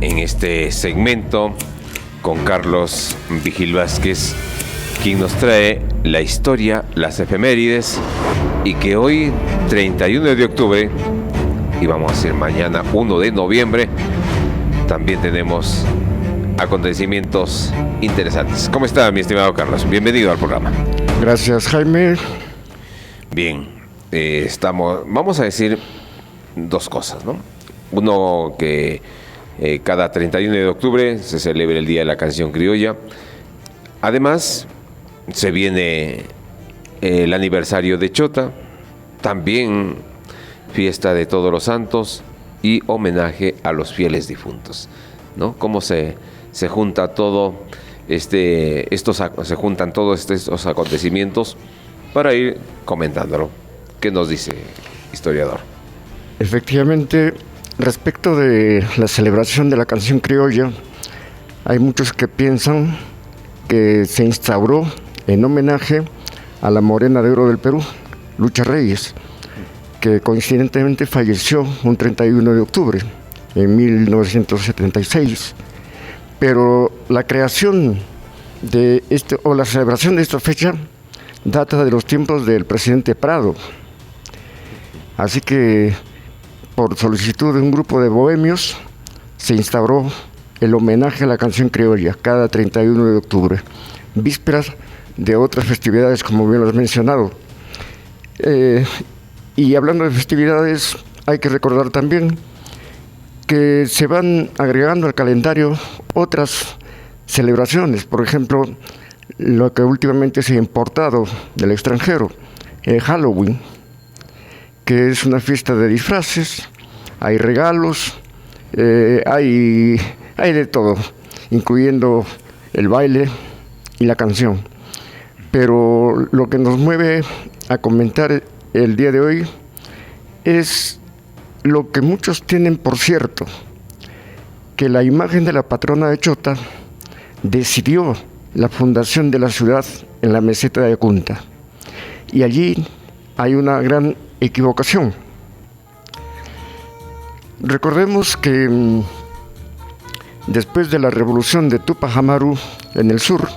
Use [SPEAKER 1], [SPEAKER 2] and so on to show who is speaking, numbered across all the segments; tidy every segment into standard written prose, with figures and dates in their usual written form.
[SPEAKER 1] en este segmento con Carlos Vigil Vázquez, quien nos trae la historia, las efemérides, y que hoy, 31 de octubre, y vamos a decir mañana 1 de noviembre, también tenemos acontecimientos interesantes. ¿Cómo está, mi estimado Carlos? Bienvenido al programa.
[SPEAKER 2] Gracias, Jaime.
[SPEAKER 1] Bien, vamos a decir dos cosas, ¿no? Uno, que cada 31 de octubre se celebra el Día de la Canción Criolla. Además, se viene el aniversario de Chota, también fiesta de Todos los Santos y homenaje a los fieles difuntos, ¿no? Cómo se junta todo se juntan todos estos acontecimientos para ir comentándolo. ¿Qué nos dice, historiador?
[SPEAKER 2] Efectivamente, respecto de la celebración de la canción criolla, hay muchos que piensan que se instauró en homenaje a la Morena de Oro del Perú, Lucha Reyes, que coincidentemente falleció un 31 de octubre en 1976. Pero la creación de la celebración de esta fecha data de los tiempos del presidente Prado. Así que, por solicitud de un grupo de bohemios, se instauró el homenaje a la canción criolla cada 31 de octubre, vísperas de otras festividades, como bien lo has mencionado. Y hablando de festividades, hay que recordar también que se van agregando al calendario otras celebraciones. Por ejemplo, lo que últimamente se ha importado del extranjero, el Halloween, que es una fiesta de disfraces, hay regalos, hay de todo, incluyendo el baile y la canción. Pero lo que nos mueve a comentar el día de hoy es lo que muchos tienen por cierto, que la imagen de la patrona de Chota decidió la fundación de la ciudad en la meseta de Acunta. Y allí hay una gran equivocación. Recordemos que después de la revolución de Tupac Amaru en el sur,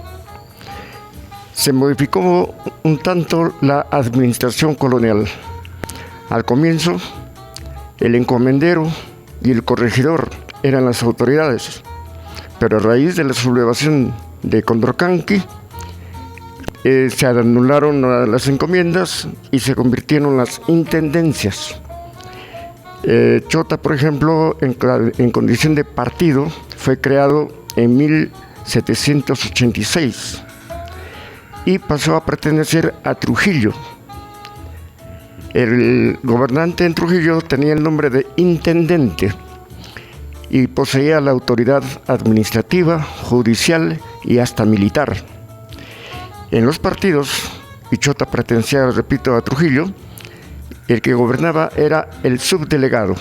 [SPEAKER 2] se modificó un tanto la administración colonial. Al comienzo, el encomendero y el corregidor eran las autoridades, pero a raíz de la sublevación de Condorcanqui, se anularon las encomiendas y se convirtieron en las intendencias. Chota, por ejemplo, en condición de partido, fue creado en 1786 y pasó a pertenecer a Trujillo. El gobernante en Trujillo tenía el nombre de intendente y poseía la autoridad administrativa, judicial y hasta militar. En los partidos, y Chota pertenecía, repito, a Trujillo, el que gobernaba era el subdelegado.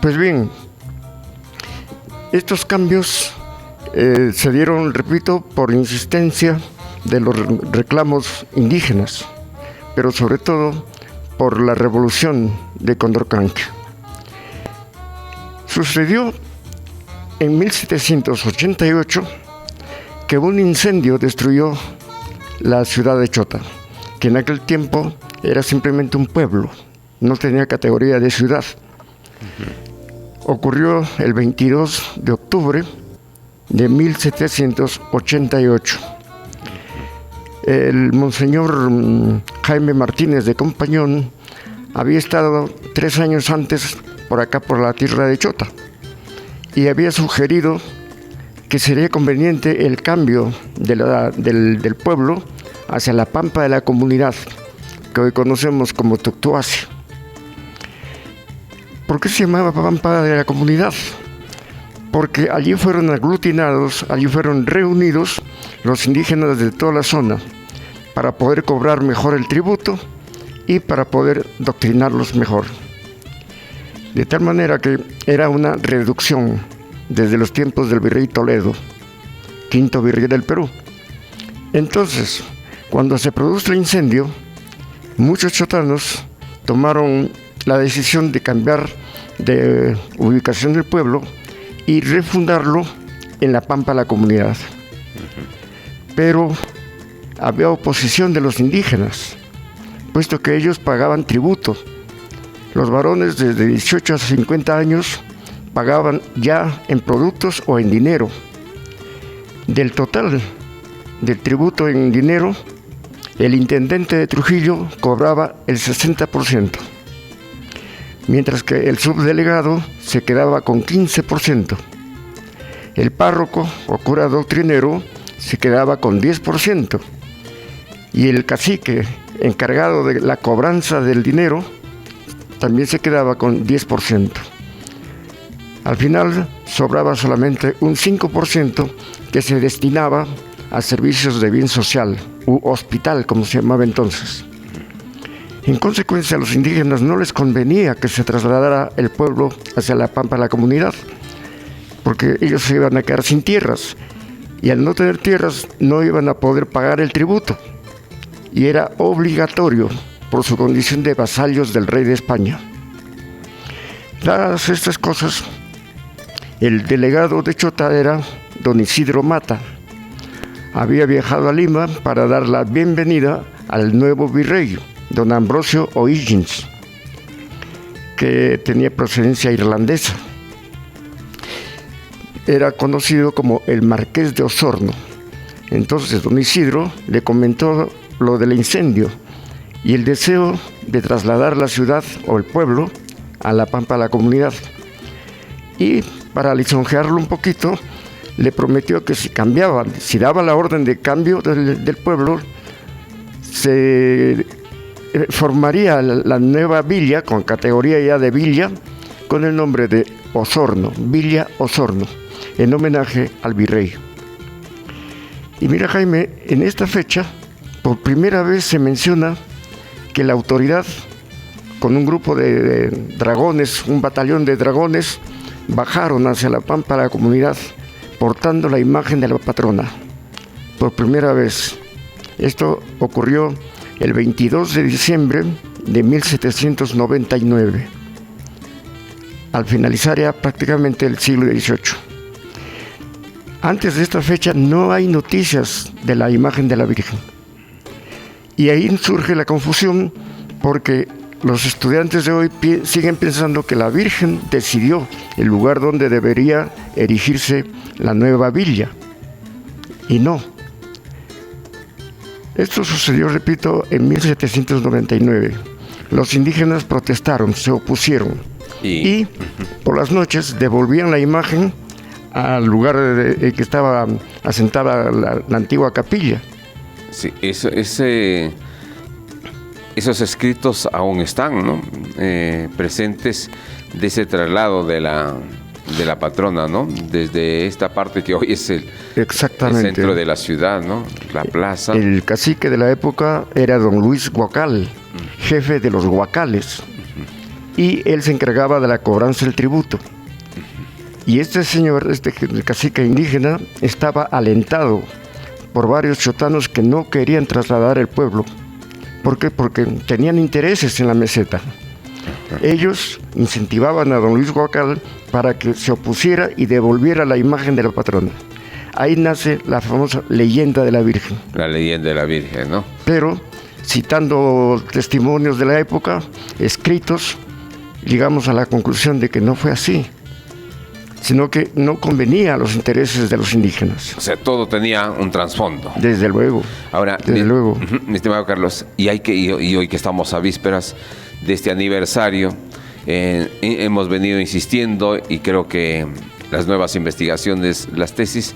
[SPEAKER 2] Pues bien, estos cambios se dieron, repito, por insistencia de los reclamos indígenas, pero sobre todo por la revolución de Condorcanqui. Sucedió en 1788 que un incendio destruyó la ciudad de Chota, que en aquel tiempo era simplemente un pueblo, no tenía categoría de ciudad. Ocurrió el 22 de octubre de 1788. El monseñor Jaime Martínez de Compañón había estado 3 años antes por acá, por la tierra de Chota, y había sugerido que sería conveniente el cambio del pueblo hacia la pampa de la comunidad, que hoy conocemos como Tuctuasi. ¿Por qué se llamaba pampa de la comunidad? Porque allí fueron aglutinados, allí fueron reunidos los indígenas de toda la zona para poder cobrar mejor el tributo y para poder doctrinarlos mejor. De tal manera que era una reducción desde los tiempos del virrey Toledo, quinto virrey del Perú. Entonces, cuando se produjo el incendio, muchos chotanos tomaron la decisión de cambiar de ubicación del pueblo y refundarlo en La Pampa, la comunidad. Pero había oposición de los indígenas, puesto que ellos pagaban tributo. Los varones desde 18 a 50 años pagaban ya en productos o en dinero. Del total del tributo en dinero, el intendente de Trujillo cobraba el 60%, mientras que el subdelegado se quedaba con 15%. El párroco o cura doctrinero se quedaba con 10%, y el cacique encargado de la cobranza del dinero también se quedaba con 10%. Al final sobraba solamente un 5% que se destinaba a servicios de bien social, u hospital, como se llamaba entonces. En consecuencia, a los indígenas no les convenía que se trasladara el pueblo hacia La Pampa, la comunidad, porque ellos se iban a quedar sin tierras, y al no tener tierras no iban a poder pagar el tributo, y era obligatorio por su condición de vasallos del rey de España. Dadas estas cosas, el delegado de Chota era don Isidro Mata. Había viajado a Lima para dar la bienvenida al nuevo virrey, don Ambrosio O'Higgins, que tenía procedencia irlandesa. Era conocido como el Marqués de Osorno. Entonces don Isidro le comentó lo del incendio y el deseo de trasladar la ciudad o el pueblo a La Pampa, la comunidad. Y para lisonjearlo un poquito, le prometió que si cambiaban, si daba la orden de cambio del pueblo, se formaría la nueva villa, con categoría ya de villa, con el nombre de Osorno, Villa Osorno, en homenaje al virrey. Y mira, Jaime, en esta fecha, por primera vez se menciona que la autoridad, con un grupo de dragones, un batallón de dragones, bajaron hacia La Pampa, la comunidad, portando la imagen de la patrona. Por primera vez. Esto ocurrió el 22 de diciembre de 1799, al finalizar ya prácticamente el siglo XVIII. Antes de esta fecha no hay noticias de la imagen de la Virgen. Y ahí surge la confusión, porque los estudiantes de hoy siguen pensando que la Virgen decidió el lugar donde debería erigirse la nueva villa. Y no. Esto sucedió, repito, en 1799. Los indígenas protestaron, se opusieron. Y por las noches devolvían la imagen al lugar que estaba asentada la antigua capilla.
[SPEAKER 1] Sí, esos escritos aún están, ¿no? Presentes de ese traslado de la patrona, ¿no? Desde esta parte que hoy es el centro de la ciudad, ¿no? La plaza.
[SPEAKER 2] El cacique de la época era don Luis Guacal, jefe de los guacales, y él se encargaba de la cobranza del tributo. Y este señor, el cacique indígena, estaba alentado por varios chotanos que no querían trasladar el pueblo. ¿Por qué? Porque tenían intereses en la meseta. Ellos incentivaban a don Luis Guacal para que se opusiera y devolviera la imagen de la patrona. Ahí nace la famosa leyenda de la Virgen.
[SPEAKER 1] La leyenda de la Virgen, ¿no?
[SPEAKER 2] Pero, citando testimonios de la época, escritos, llegamos a la conclusión de que no fue así, sino que no convenía a los intereses de los indígenas.
[SPEAKER 1] O sea, todo tenía un trasfondo.
[SPEAKER 2] Desde luego.
[SPEAKER 1] Ahora,
[SPEAKER 2] desde luego.
[SPEAKER 1] Mi estimado Carlos, y hoy que estamos a vísperas de este aniversario, hemos venido insistiendo, y creo que las nuevas investigaciones, las tesis,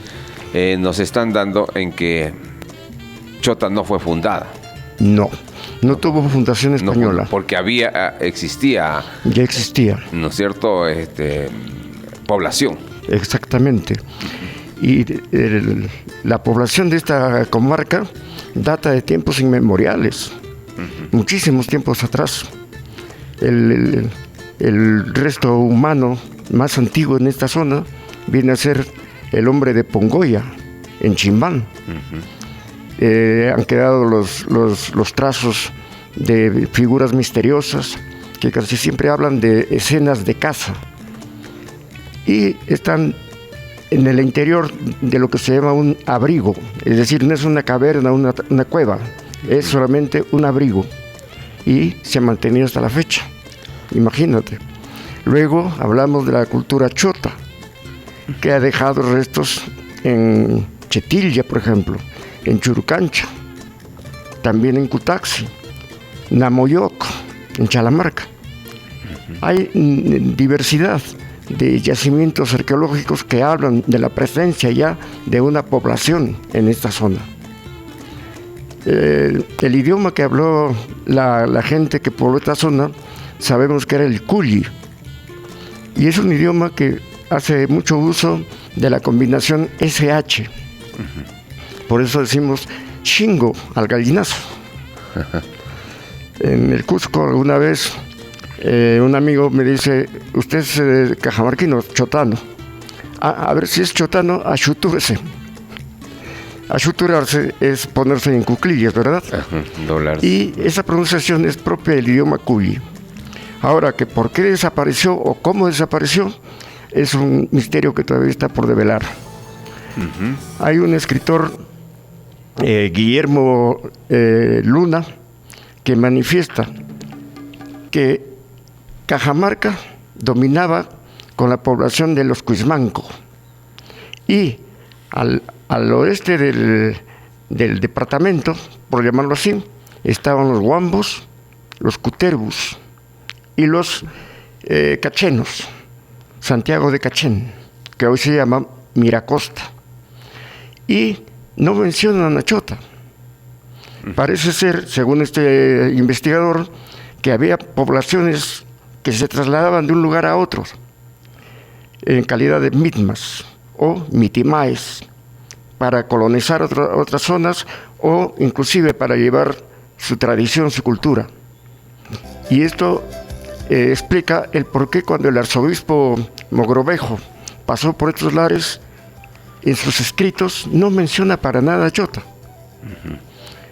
[SPEAKER 1] nos están dando en que Chota no fue fundada.
[SPEAKER 2] No tuvo fundación española.
[SPEAKER 1] No, porque existía.
[SPEAKER 2] Ya existía.
[SPEAKER 1] ¿No es cierto? Población.
[SPEAKER 2] Exactamente. Y la población de esta comarca data de tiempos inmemoriales, muchísimos tiempos atrás. El resto humano más antiguo en esta zona viene a ser el hombre de Pongoya, en Chimbán. Han quedado los trazos de figuras misteriosas que casi siempre hablan de escenas de caza. y están en el interior de lo que se llama un abrigo, es decir, no es una caverna, una cueva, es solamente un abrigo, y se ha mantenido hasta la fecha, imagínate. Luego hablamos de la cultura chota, que ha dejado restos en Chetilla, por ejemplo, en Churucancha, también en Cutaxi, Namoyoc, en Chalamarca. Hay diversidad de yacimientos arqueológicos que hablan de la presencia ya de una población en esta zona. El idioma que habló la gente que pobló esta zona, sabemos que era el Culli, y es un idioma que hace mucho uso de la combinación SH. Por eso decimos chingo al gallinazo. En el Cusco alguna vez un amigo me dice, usted es cajamarquino, chotano. A ver si es chotano, achutúrese. Achuturarse es ponerse en cuclillas, ¿verdad? Y esa pronunciación es propia del idioma Culli. Ahora, que por qué desapareció o cómo desapareció, es un misterio que todavía está por develar. Hay un escritor, Guillermo Luna, que manifiesta que Cajamarca dominaba con la población de los Cuismanco, y al oeste del departamento, por llamarlo así, estaban los Huambos, los Cuterbus y los Cachenos, Santiago de Cachén, que hoy se llama Miracosta, y no mencionan a Chota. Parece ser, según este investigador, que había poblaciones que se trasladaban de un lugar a otro en calidad de mitmas o mitimaes para colonizar otras zonas, o inclusive para llevar su tradición, su cultura. Y esto explica el porqué cuando el arzobispo Mogrovejo pasó por estos lares, en sus escritos no menciona para nada a Chota.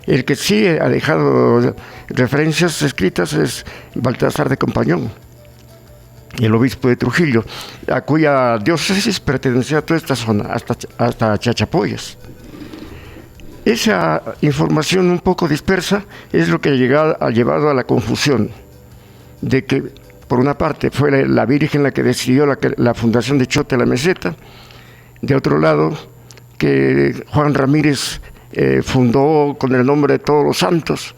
[SPEAKER 2] El que sí ha dejado referencias escritas es Baltasar de Compañón, el obispo de Trujillo, a cuya diócesis pertenecía a toda esta zona, hasta Chachapoyas. Esa información un poco dispersa es lo que ha llevado a la confusión de que, por una parte, fue la Virgen la que decidió la fundación de Chota en la meseta, de otro lado, que Juan Ramírez fundó con el nombre de Todos los Santos,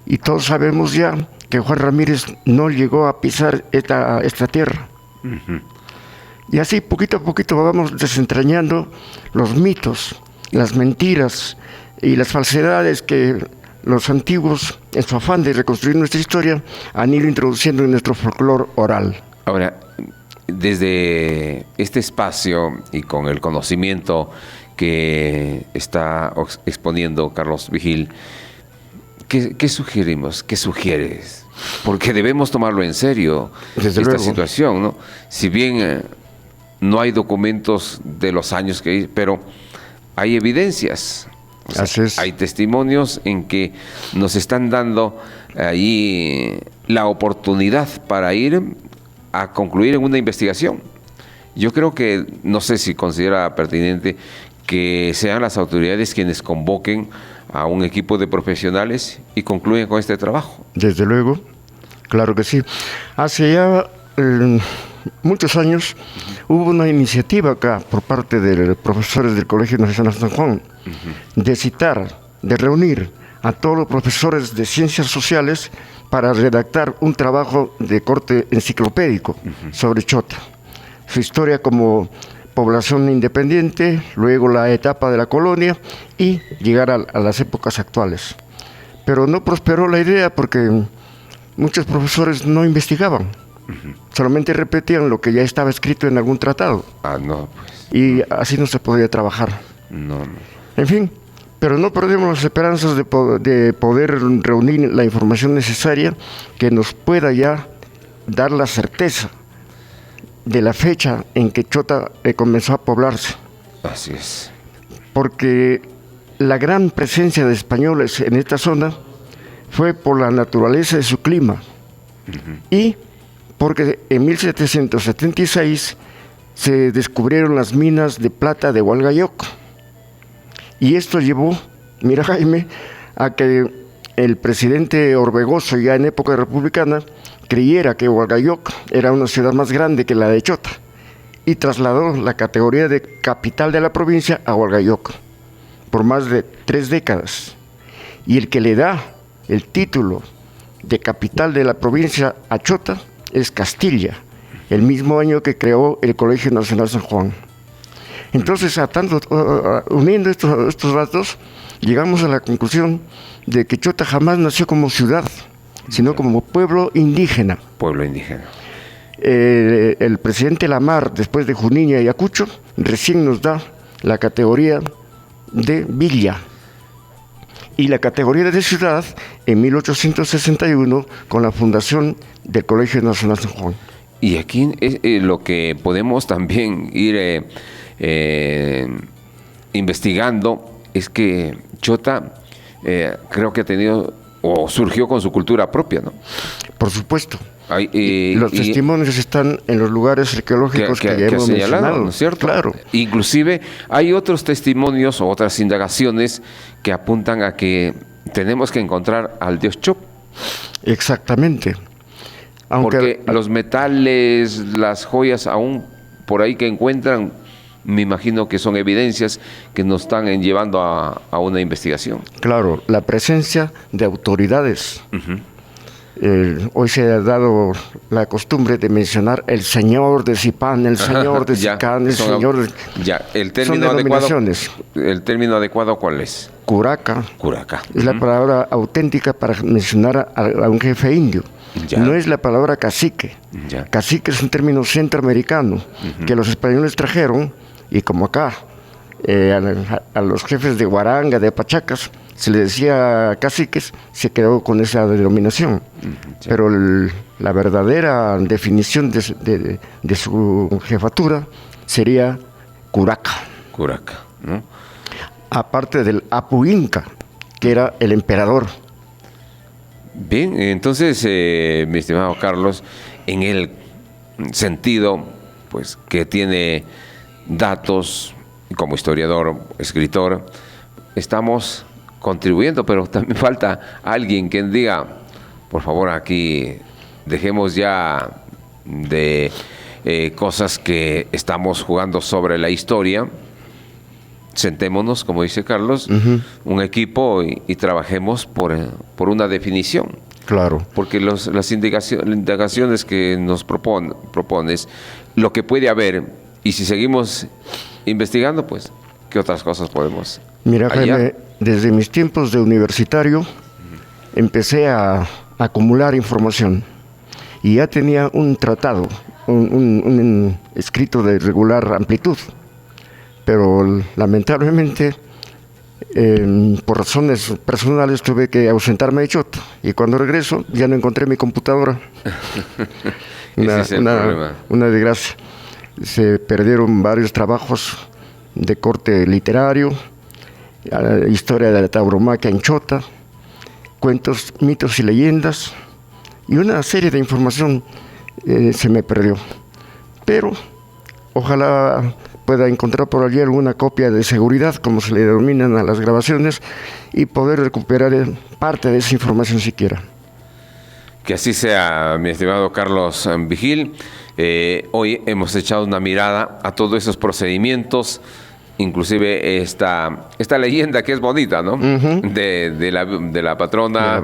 [SPEAKER 2] y todos sabemos ya que Juan Ramírez no llegó a pisar esta tierra. Y así, poquito a poquito, vamos desentrañando los mitos, las mentiras y las falsedades que los antiguos, en su afán de reconstruir nuestra historia, han ido introduciendo en nuestro folclore oral.
[SPEAKER 1] Ahora, desde este espacio y con el conocimiento que está exponiendo Carlos Vigil, ¿qué sugerimos? ¿Qué sugieres? Porque debemos tomarlo en serio, esta situación, ¿no? Si bien no hay documentos de los años que hay, pero hay evidencias. O sea, así es. Hay testimonios en que nos están dando ahí la oportunidad para ir a concluir en una investigación. Yo creo que, no sé si considera pertinente que sean las autoridades quienes convoquen a un equipo de profesionales y concluyen con este trabajo.
[SPEAKER 2] Desde luego, claro que sí. Hace ya muchos años hubo una iniciativa acá por parte de los profesores del Colegio Nacional San Juan de reunir a todos los profesores de ciencias sociales para redactar un trabajo de corte enciclopédico sobre Chota, su historia como población independiente, luego la etapa de la colonia y llegar a las épocas actuales. Pero no prosperó la idea porque muchos profesores no investigaban, solamente repetían lo que ya estaba escrito en algún tratado. Y así no se podía trabajar. En fin, pero no perdemos las esperanzas de poder reunir la información necesaria que nos pueda ya dar la certeza de la fecha en que Chota comenzó a poblarse.
[SPEAKER 1] Así es.
[SPEAKER 2] Porque la gran presencia de españoles en esta zona fue por la naturaleza de su clima y porque en 1776 se descubrieron las minas de plata de Hualgayoc. Y esto llevó, mira Jaime, a que el presidente Orbegoso, ya en época republicana, creyera que Hualgayoc era una ciudad más grande que la de Chota y trasladó la categoría de capital de la provincia a Hualgayoc por más de 3 décadas. Y el que le da el título de capital de la provincia a Chota es Castilla, el mismo año que creó el Colegio Nacional San Juan. Entonces, uniendo estos datos, llegamos a la conclusión de que Chota jamás nació como ciudad, sino como pueblo indígena.
[SPEAKER 1] Pueblo indígena.
[SPEAKER 2] El presidente Lamar, después de Junín y Ayacucho, recién nos da la categoría de villa y la categoría de ciudad en 1861 con la fundación del Colegio Nacional San Juan.
[SPEAKER 1] Y aquí lo que podemos también ir investigando es que Chota creo que ha tenido o surgió con su cultura propia, ¿no?
[SPEAKER 2] Por supuesto. Los testimonios están en los lugares arqueológicos que ya hemos mencionado,
[SPEAKER 1] ¿no es cierto?
[SPEAKER 2] Claro.
[SPEAKER 1] Inclusive hay otros testimonios o otras indagaciones que apuntan a que tenemos que encontrar al dios Chop.
[SPEAKER 2] Exactamente.
[SPEAKER 1] Porque los metales, las joyas aún por ahí que encuentran, me imagino que son evidencias que nos están llevando a una investigación.
[SPEAKER 2] Claro, la presencia de autoridades. Hoy se ha dado la costumbre de mencionar el señor de Zipán, el señor de Zicán, el señor de...
[SPEAKER 1] Ya, el término adecuado, ¿cuál es?
[SPEAKER 2] Curaca.
[SPEAKER 1] Curaca.
[SPEAKER 2] Es la palabra auténtica para mencionar a un jefe indio. Ya. No es la palabra cacique. Ya. Cacique es un término centroamericano que los españoles trajeron, y como acá a los jefes de Huaranga, de Pachacas, se les decía caciques, se quedó con esa denominación. Pero la verdadera definición de su jefatura sería curaca.
[SPEAKER 1] Curaca, ¿no?
[SPEAKER 2] Aparte del Apu Inca, que era el emperador.
[SPEAKER 1] Bien, entonces, mi estimado Carlos, en el sentido pues que tiene datos como historiador, escritor, estamos contribuyendo, pero también falta alguien que diga, por favor, aquí dejemos ya de cosas que estamos jugando sobre la historia, sentémonos, como dice Carlos, un equipo y trabajemos por una definición.
[SPEAKER 2] Claro.
[SPEAKER 1] Porque las indagaciones que nos propones, lo que puede haber, y si seguimos investigando, pues, ¿qué otras cosas podemos
[SPEAKER 2] Mira,
[SPEAKER 1] hallar?
[SPEAKER 2] Jaime, desde mis tiempos de universitario empecé a acumular información y ya tenía un tratado, un escrito de regular amplitud, pero lamentablemente por razones personales tuve que ausentarme de Chota y cuando regreso ya no encontré mi computadora. Una desgracia. Se perdieron varios trabajos de corte literario, historia de la tauromaquia en Chota, cuentos, mitos y leyendas, y una serie de información se me perdió. Pero ojalá pueda encontrar por allí alguna copia de seguridad, como se le denominan a las grabaciones, y poder recuperar parte de esa información siquiera.
[SPEAKER 1] Que así sea, mi estimado Carlos Vigil. Hoy hemos echado una mirada a todos esos procedimientos, inclusive esta leyenda que es bonita, ¿no? de la patrona,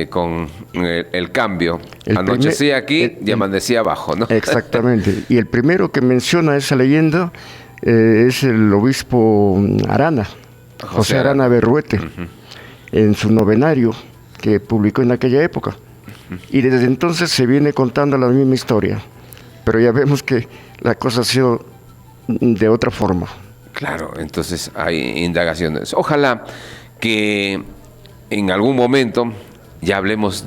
[SPEAKER 1] con el cambio. Anochecía aquí y amanecía abajo, ¿no?
[SPEAKER 2] Exactamente. Y el primero que menciona esa leyenda es el obispo Arana, José Arana Berruete, en su novenario que publicó en aquella época. Y desde entonces se viene contando la misma historia, pero ya vemos que la cosa ha sido de otra forma.
[SPEAKER 1] Claro, entonces hay indagaciones. Ojalá que en algún momento ya hablemos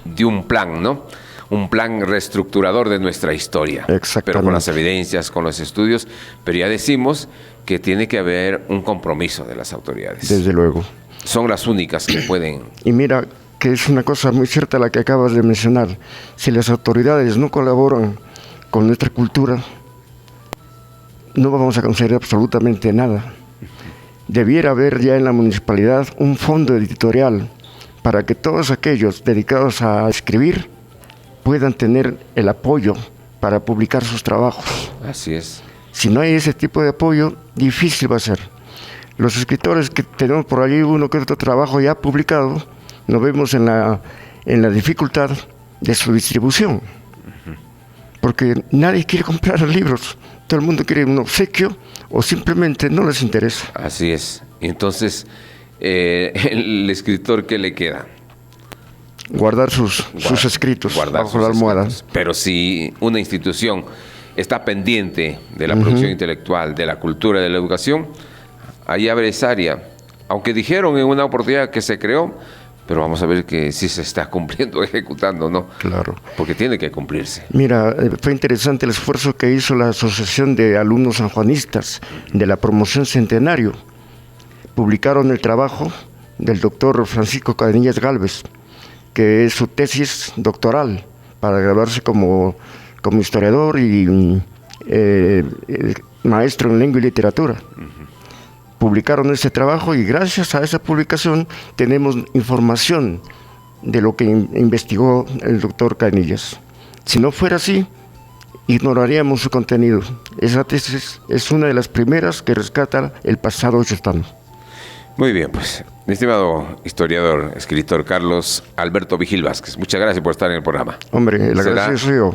[SPEAKER 1] de un plan, ¿no? Un plan reestructurador de nuestra historia.
[SPEAKER 2] Exactamente.
[SPEAKER 1] Pero con las evidencias, con los estudios, pero ya decimos que tiene que haber un compromiso de las autoridades.
[SPEAKER 2] Desde luego.
[SPEAKER 1] Son las únicas que pueden...
[SPEAKER 2] Y mira, que es una cosa muy cierta la que acabas de mencionar. Si las autoridades no colaboran con nuestra cultura, no vamos a conseguir absolutamente nada. Debiera haber ya en la municipalidad un fondo editorial para que todos aquellos dedicados a escribir puedan tener el apoyo para publicar sus trabajos.
[SPEAKER 1] Así es.
[SPEAKER 2] Si no hay ese tipo de apoyo, difícil va a ser. Los escritores que tenemos por allí uno que otro trabajo ya publicado, nos vemos en la dificultad de su distribución. Porque nadie quiere comprar libros, todo el mundo quiere un obsequio o simplemente no les interesa.
[SPEAKER 1] Así es. Y entonces, el escritor, ¿qué le queda?
[SPEAKER 2] Guardar sus escritos bajo la almohada.
[SPEAKER 1] Pero si una institución está pendiente de la producción intelectual, de la cultura, de la educación, ahí abre esa área. Aunque dijeron en una oportunidad que se creó, pero vamos a ver que sí se está cumpliendo, ejecutando, ¿no?
[SPEAKER 2] Claro.
[SPEAKER 1] Porque tiene que cumplirse.
[SPEAKER 2] Mira, fue interesante el esfuerzo que hizo la Asociación de Alumnos Sanjuanistas de la Promoción Centenario. Publicaron el trabajo del doctor Francisco Cadenillas Gálvez, que es su tesis doctoral para graduarse como historiador y maestro en lengua y literatura. Publicaron este trabajo y gracias a esa publicación tenemos información de lo que investigó el doctor Cadenillas. Si no fuera así, ignoraríamos su contenido. Esa tesis es una de las primeras que rescata el pasado ochentano.
[SPEAKER 1] Muy bien, pues, mi estimado historiador, escritor Carlos Alberto Vigil Vázquez, muchas gracias por estar en el programa.
[SPEAKER 2] Hombre, el agradecido soy yo.